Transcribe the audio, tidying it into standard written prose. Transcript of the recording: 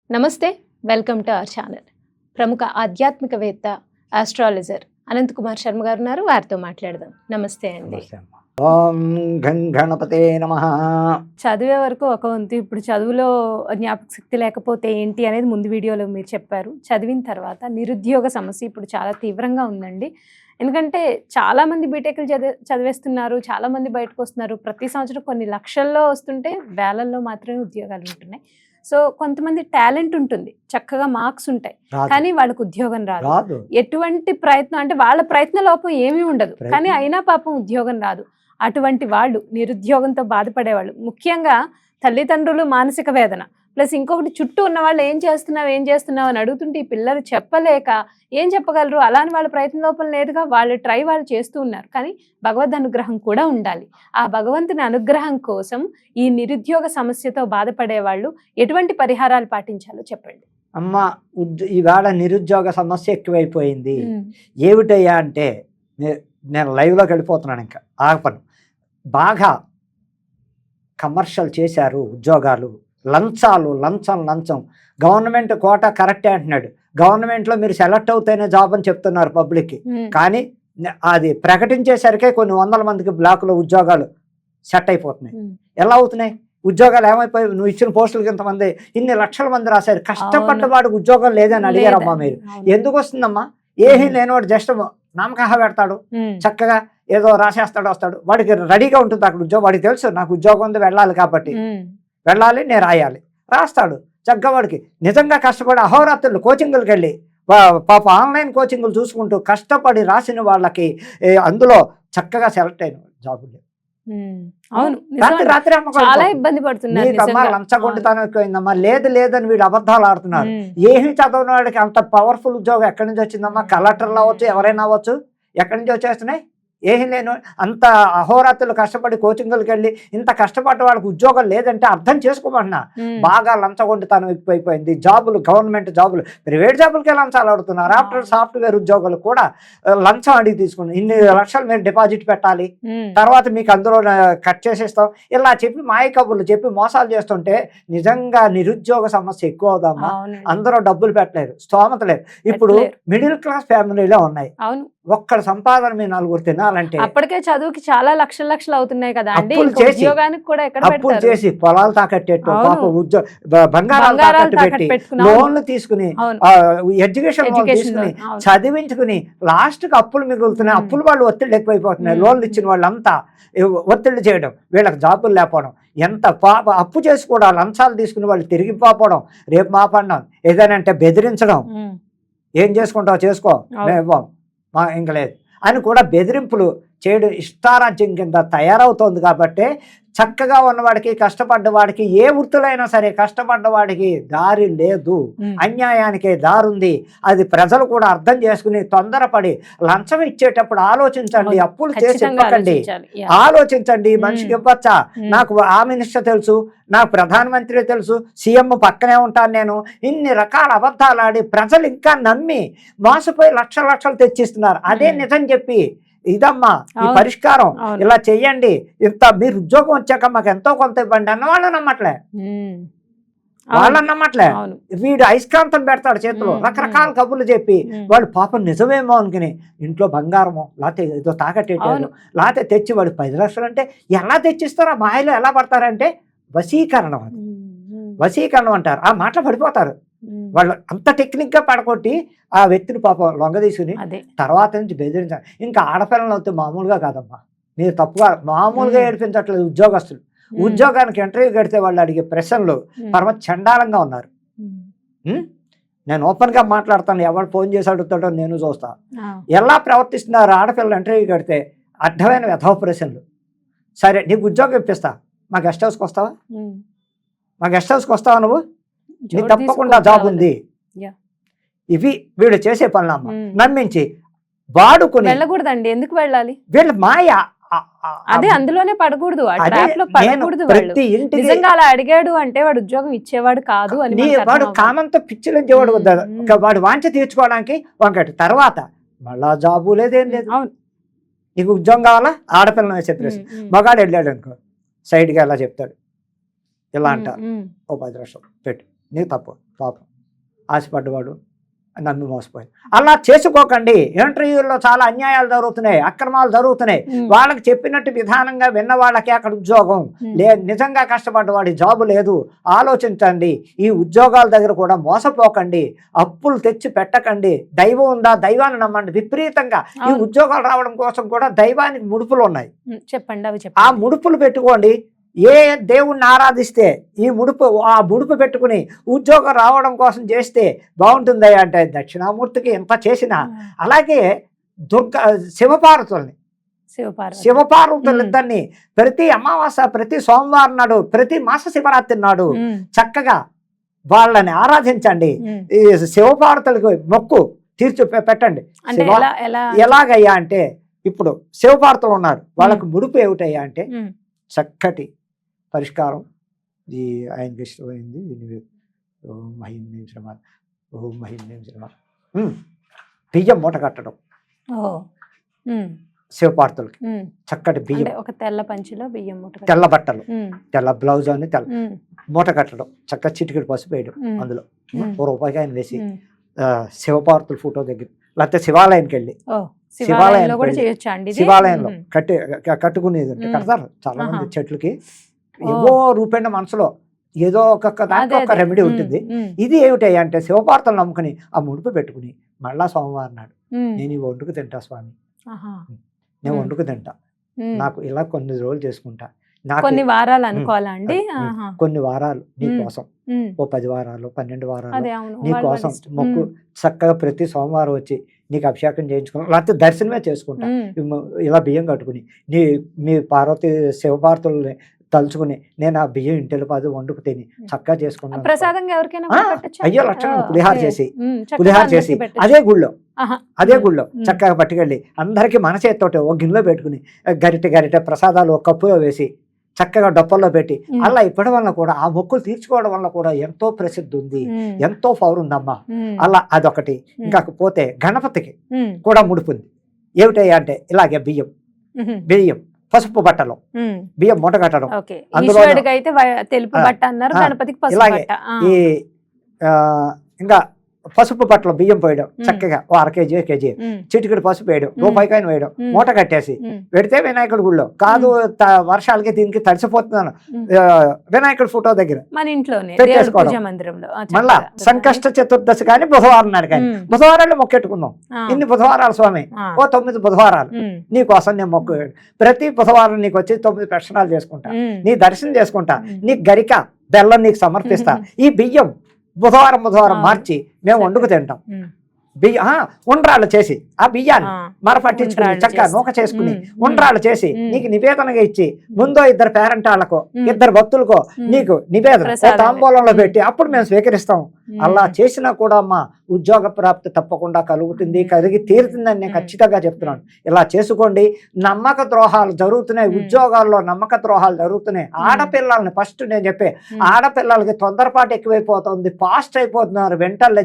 నమస్తే, welcome to our channel. ప్రముఖ ఆధ్యాత్మికవేత్త, ఆస్ట్రాలజర్ అనంత్ కుమార్ శర్మ గారు ఉన్నారు. వారితో మాట్లాడదాం. నమస్తే అండి. ఓం గం గణపతే నమః. చదివే వరకు ఒక వంతు, ఇప్పుడు చదువులో జ్ఞాపక శక్తి లేకపోతే ఏంటి అనేది ముందు వీడియోలో మీరు చెప్పారు. చదివిన తర్వాత నిరుద్యోగ సమస్య ఇప్పుడు చాలా తీవ్రంగా ఉందండి. ఎందుకంటే చాలామంది బీటెక్లు చదివేస్తున్నారు, చాలామంది బయటకు వస్తున్నారు. ప్రతి సంవత్సరం కొన్ని లక్షల్లో వస్తుంటే వేలల్లో మాత్రమే ఉద్యోగాలు ఉంటున్నాయి. సో కొంతమంది టాలెంట్ ఉంటుంది, చక్కగా మార్క్స్ ఉంటాయి, కానీ వాళ్ళకు ఉద్యోగం రాదు. ఎటువంటి ప్రయత్నం అంటే వాళ్ళ ప్రయత్న లోపం ఏమీ ఉండదు, కానీ అయినా పాపం ఉద్యోగం రాదు. అటువంటి వాళ్ళు నిరుద్యోగంతో బాధపడేవాళ్ళు, ముఖ్యంగా తల్లిదండ్రులు మానసిక వేదన, ప్లస్ ఇంకొకటి చుట్టూ ఉన్న వాళ్ళు ఏం చేస్తున్నావు అని అడుగుతుంటే ఈ పిల్లలు చెప్పలేక ఏం చెప్పగలరు. అలాని వాళ్ళ ప్రయత్న లోపం లేదుగా, వాళ్ళు వాళ్ళు చేస్తూ ఉన్నారు. కానీ భగవద్ అనుగ్రహం కూడా ఉండాలి. ఆ భగవంతుని అనుగ్రహం కోసం ఈ నిరుద్యోగ సమస్యతో బాధపడే వాళ్ళు ఎటువంటి పరిహారాలు పాటించాలో చెప్పండి. అమ్మ, ఇవాళ నిరుద్యోగ సమస్య ఎక్కువైపోయింది. ఏమిటయ్యా అంటే, నేను లైవ్లోకి వెళ్ళిపోతున్నాను, ఇంకా ఆపను. బాగా కమర్షియల్ చేశారు ఉద్యోగాలు, లంచం. గవర్నమెంట్ కోటా కరెక్టే అంటున్నాడు. గవర్నమెంట్లో మీరు సెలెక్ట్ అవుతేనే జాబ్ అని చెప్తున్నారు పబ్లిక్కి, కానీ అది ప్రకటించేసరికే కొన్ని వందల మందికి బ్లాకులో ఉద్యోగాలు సెట్ అయిపోతున్నాయి. ఎలా అవుతున్నాయి ఉద్యోగాలు? ఏమైపోయి నువ్వు ఇచ్చిన పోస్టులకి ఇంతమంది, ఇన్ని లక్షల మంది రాశారు, కష్టపడ్డ వాడికి ఉద్యోగం లేదని అడిగారమ్మా మీరు. ఎందుకు వస్తుందమ్మా? ఏమీ లేనివాడు జస్ట్ నామకాహ పెడతాడు, చక్కగా ఏదో రాసేస్తాడు, వస్తాడు, వాడికి రెడీగా ఉంటుంది అక్కడ ఉద్యోగం. వాడికి తెలుసు నాకు ఉద్యోగం ఉంది, వెళ్ళాలి, కాబట్టి వెళ్ళాలి, నేను రాయాలి, రాస్తాడు చక్కగా. వాడికి నిజంగా కష్టపడి అహోరాత్రులు కోచింగులకు వెళ్ళి పాప ఆన్లైన్ కోచింగులు చూసుకుంటూ కష్టపడి రాసిన వాళ్ళకి అందులో చక్కగా సెలెక్ట్ అయిన జాబులు రాత్రి లంచగొండితనం ఎక్కువైందమ్మా. లేదని వీడు అబద్ధాలు ఆడుతున్నారు. ఏమి చదవని వాడికి అంత పవర్ఫుల్ ఉద్యోగం ఎక్కడి నుంచి వచ్చిందమ్మా? కలెక్టర్లు అవ్వచ్చు, ఎవరైనా అవ్వచ్చు, ఎక్కడి నుంచి వచ్చేస్తున్నాయి? ఏమీ లేను అంత అహోరాత్రులు కష్టపడి కోచింగులకు వెళ్ళి ఇంత కష్టపడ్డ వాళ్ళకి ఉద్యోగం లేదంటే అర్థం చేసుకోమన్నా. బాగా లంచగొండితనం ఎక్కువైపోయింది. జాబులు, గవర్నమెంట్ జాబులు, ప్రైవేట్ జాబులకే లంచాలు అడుగుతున్నారు. ఆఫ్టర్ సాఫ్ట్వేర్ ఉద్యోగాలు కూడా లంచం అడిగి తీసుకున్నారు. ఇన్ని లక్షలు మీరు డిపాజిట్ పెట్టాలి, తర్వాత మీకు అందులో కట్ చేసేస్తాం, ఇలా చెప్పి మాయ కబుర్లు చెప్పి మోసాలు చేస్తుంటే నిజంగా నిరుద్యోగ సమస్య ఎక్కువ అవుదామా? అందరూ డబ్బులు పెట్టలేరు, స్తోమత లేదు. ఇప్పుడు మిడిల్ క్లాస్ ఫ్యామిలీలో ఉన్నాయి. ఒక్కడ సంపాదన మీ నలుగురు తినాలంటే అప్పటికే చదువుకి చాలా లక్షలు అవుతున్నాయి కదా అండి. అప్పులు చేసి పొలాలు తాకట్టేట్టు, బంగారాలు తాకట్టు పెట్టి లోన్లు తీసుకుని ఎడ్యుకేషన్ లోన్ తీసుకుని చదివించుకుని లాస్ట్ కి అప్పులు మిగులుతున్నాయి. అప్పులు వాళ్ళు ఒత్తిళ్ళు ఎక్కువైపోతున్నాయి. లోన్లు ఇచ్చిన వాళ్ళంతా ఒత్తిళ్ళు చేయడం, వీళ్ళకి జాబులు లేకపోవడం, ఎంత అప్పు చేసి కూడా లంచాలు తీసుకుని వాళ్ళు తిరిగి పోవడం, రేపు మాపడడం, ఏదైనా అంటే బెదిరించడం, ఏం చేసుకుంటావు చేసుకో, ఇంకా లేదు అని కూడా బెదిరింపులు చేయడం ఇష్టారాజ్యం కింద తయారవుతోంది. కాబట్టి చక్కగా ఉన్నవాడికి, కష్టపడ్డవాడికి, ఏ వృత్తులైనా సరే కష్టపడ్డవాడికి దారి లేదు, అన్యాయానికే దారుంది. అది ప్రజలు కూడా అర్థం చేసుకుని తొందరపడి లంచం ఇచ్చేటప్పుడు ఆలోచించండి, అప్పులు చేసి ఇవ్వకండి, ఆలోచించండి. మనిషికి ఇవ్వచ్చా? నాకు ఆ మినిస్టర్ తెలుసు, నాకు ప్రధానమంత్రి తెలుసు, సీఎం పక్కనే ఉంటాను నేను, ఇన్ని రకాల అబద్ధాలు ఆడి ప్రజలు ఇంకా నమ్మి మోసపోయి లక్షలు తెచ్చిస్తున్నారు. అదే నిజం చెప్పి, ఇదమ్మా ఈ పరిష్కారం, ఇలా చెయ్యండి, ఇంత మీరు ఉద్యోగం వచ్చాక మాకు ఎంతో కొంత ఇవ్వండి అన్న వాళ్ళని నమ్మట్లే. వీడు అయస్కాంతం పెడతాడు చేతిలో, రకరకాల కబుర్లు చెప్పి వాడు పాపం నిజమేమో అనుకుని ఇంట్లో బంగారమో లేకపోతే ఏదో తాకట్టేటాడు, లేకపోతే తెచ్చి వాడు 10 లక్షలు అంటే ఎలా తెచ్చిస్తారో, మాయలో ఎలా పడతారంటే వశీకరణం. అది వశీకరణం అంటారు. ఆ మాటలు పడిపోతారు వాళ్ళు. అంత టెక్నిక్ గా పడగొట్టి ఆ వ్యక్తిని పాపం లొంగ తీసుకుని తర్వాత నుంచి బెదిరించాలి. ఇంకా ఆడపిల్లలు అవుతే మామూలుగా కాదమ్మా, మీరు తప్పుగా మామూలుగా ఏడిపించట్లేదు. ఉద్యోగస్తులు ఉద్యోగానికి ఇంటర్వ్యూ కడితే వాళ్ళు అడిగే ప్రశ్నలు పరమ చండాలంగా ఉన్నారు. నేను ఓపెన్ గా మాట్లాడతాను, ఎవరు ఫోన్ చేసి అడుగుతాడో నేను చూస్తా. ఎలా ప్రవర్తిస్తున్నారు ఆడపిల్లలు ఇంటర్వ్యూ కడితే, అడ్డమైన వ్యధవ ప్రశ్నలు. సరే నీకు ఉద్యోగం ఇప్పిస్తా, మా గెస్ట్ హౌస్కి వస్తావా? మా గెస్ట్ హౌస్కి వస్తావా నువ్వు? నీకు తప్పకుండా జాబ్ ఉంది. ఇవి వీడు చేసే పనులమ్మ. నమ్మించి వాడుకుని వెళ్ళకూడదండి. ఎందుకు వెళ్ళాలి? వీళ్ళ మాయ అదే, అందులోనే పడకూడదు, ప్రతి ఇంటికి నిజంగా అలా అడిగాడు అంటే వాడు ఉద్యోగం ఇచ్చేవాడు కాదు అని. వాడు కామంతో పిచ్చిలించేవాడు, వాడు వాంఛ తీర్చుకోవడానికి వంకటి. తర్వాత మళ్ళా జాబు లేదేం లేదు. నీకు ఉద్యోగం కావాలా? ఆడపిల్లని వేసే ప్రశ్న. మగాడు వెళ్ళాడు అనుకో, సైడ్గా ఎలా చెప్తాడు, ఇలా అంటారు, ఓ 10 లక్షలు పెట్టు, నీకు తప్పు పాపం ఆశపడ్డవాడు నమ్మి మోసపోయి. అలా చేసుకోకండి. ఇంటర్వ్యూల్లో చాలా అన్యాయాలు జరుగుతున్నాయి, అక్రమాలు జరుగుతున్నాయి. వాళ్ళకి చెప్పినట్టు విధానంగా విన్న వాళ్ళకి అక్కడ ఉద్యోగం నిజంగా కష్టపడ్డవాడి జాబు లేదు. ఆలోచించండి. ఈ ఉద్యోగాల దగ్గర కూడా మోసపోకండి, అప్పులు తెచ్చి పెట్టకండి. దైవం ఉందా, దైవాన్ని నమ్మండి. విపరీతంగా ఈ ఉద్యోగాలు రావడం కోసం కూడా దైవానికి ముడుపులు ఉన్నాయి. చెప్పండి, అవి ఆ ముడుపులు పెట్టుకోండి. ఏ దేవుణ్ణి ఆరాధిస్తే ఆ ముడుపు పెట్టుకుని ఉద్యోగం రావడం కోసం చేస్తే బాగుంటుంది అంటే దక్షిణామూర్తికి ఎంత చేసినా. అలాగే శివపార్వతులిద్దరిని ప్రతి అమావాస్య, ప్రతి సోమవారం నాడు, ప్రతి మాస శివరాత్రి నాడు చక్కగా వాళ్ళని ఆరాధించండి. ఈ శివపార్వతులకు మొక్కు పెట్టండి. ఎలాగయ్యా అంటే ఇప్పుడు శివపార్వతులు ఉన్నారు, వాళ్ళకు ముడుపు ఏమిటయ్యా అంటే చక్కటి పరిష్కారం. ఈ ఆయనకి ఇష్టమైంది ఓం మహిం శ్రమ, ఓం మహిం శ్రమ. బియ్యం మూట కట్టడం శివపార్వతులకి. చక్కటి బియ్యం, ఒక తెల్ల పంచిలో బియ్యం మూట, తెల్ల బట్టలు, తెల్ల బ్లౌజ్ అని తెల్ల మూట కట్టడం, చక్కగా చిటికెడు పసుపు వేయడం, అందులో రూపాయికి ఆయన వేసి శివపార్వతుల ఫోటో దగ్గర లేకపోతే శివాలయానికి వెళ్ళి శివాలయంలో కట్టుకునేది ఉంటే కడతారు చాలా మంది చెట్లకి. ఏవో రూపేణ మనసులో ఏదో ఒక రెమెడీ ఉంటుంది. ఇది ఏమిటయ్యా అంటే శివపార్వతులు నమ్ముకుని ఆ ముడుపు పెట్టుకుని మళ్ళా సోమవారం నాడు నేను ఈ వండుకు తింటా స్వామి, నేను వండుకు తింటా, నాకు ఇలా కొన్ని రోజులు చేసుకుంటా, కొన్ని వారాలు అనుకోవాలండి, కొన్ని వారాలు నీ కోసం, ఓ 10 వారాలు 12 వారాలు నీ కోసం మొక్కు. చక్కగా ప్రతి సోమవారం వచ్చి నీకు అభిషేకం చేయించుకున్నాం, లేకపోతే దర్శనమే చేసుకుంటా. ఇలా బియ్యం కట్టుకుని మీ పార్వతి శివపార్వతుల్ని తలుచుకుని నేను ఆ బియ్యం ఇంటిలో పాదు వండుకు తిని చక్కగా చేసుకున్నాను. అయ్యో లక్షణం పులిహార చేసి అదే గుళ్ళో చక్కగా పట్టుకెళ్ళి అందరికీ మన చేతితోటి ఒక గిన్నెలో పెట్టుకుని గరిటె ప్రసాదాలు ఒక కప్పులో వేసి చక్కగా డొప్పల్లో పెట్టి అలా ఇప్పటి వల్ల కూడా ఆ మొక్కులు తీర్చుకోవడం వల్ల కూడా ఎంతో ప్రసిద్ధి ఉంది, ఎంతో పవర్ ఉందమ్మా. అలా అదొకటి. ఇంకాకపోతే గణపతికి కూడా ముడుపుంది. ఏమిటయ్యా అంటే ఇలాగే బియ్యం పసుపు బట్టలు, బియ్యం మూట కట్టడం, అందులో ఇలాగే ఈ ఇంకా పసుపు బట్టలు బియ్యం పోయడం, చక్కగా 1/2 కేజీ కేజీ చిటికెడు పసుపు వేయడం, రూపాయికాయను వేయడం, మూట కట్టేసి పెడితే వినాయకుడి గుళ్ళో కాదు, వర్షాలకి దీనికి తడిసిపోతున్నాను వినాయకుడి ఫోటో దగ్గర పెట్టేసుకోవడం. మళ్ళా సంకష్ట చతుర్దశి కానీ బుధవారం నాడు కానీ, బుధవారాలు మొక్కెట్టుకుందాం. ఇన్ని బుధవారాలు స్వామి, ఓ 9 బుధవారాలు నీకోసం నేను మొక్కు. ప్రతి బుధవారం నీకు వచ్చి 9 ప్రశ్నలు చేసుకుంటా, నీ దర్శనం చేసుకుంటా, నీకు గరిక బెల్లం నీకు సమర్పిస్తా. ఈ బియ్యం బుధవారం మార్చి మేము వండుకు తింటాం. ఉండ్రాళ్ళు చేసి ఆ బియ్యాన్ని మరపట్టించుకుని చక్కగా నూక చేసుకుని ఉండ్రాళ్ళు చేసి నీకు నివేదనగా ఇచ్చి ముందో 2 పేరెంటాళ్ళకో 2 భక్తులకో నీకు నివేదన తాంబూలంలో పెట్టి అప్పుడు మేము స్వీకరిస్తాం. అలా చేసినా కూడా అమ్మా ఉద్యోగ ప్రాప్తి తప్పకుండా కలిగి తీరుతుందని నేను ఖచ్చితంగా చెప్తున్నాను. ఇలా చేసుకోండి. నమ్మక ద్రోహాలు జరుగుతున్నాయి, ఉద్యోగాల్లో నమ్మక ద్రోహాలు జరుగుతున్నాయి. ఆడపిల్లల్ని ఫస్ట్ నేను చెప్పే ఆడపిల్లలకి తొందరపాటు ఎక్కువైపోతుంది, ఫాస్ట్ అయిపోతున్నారు, వెంటనే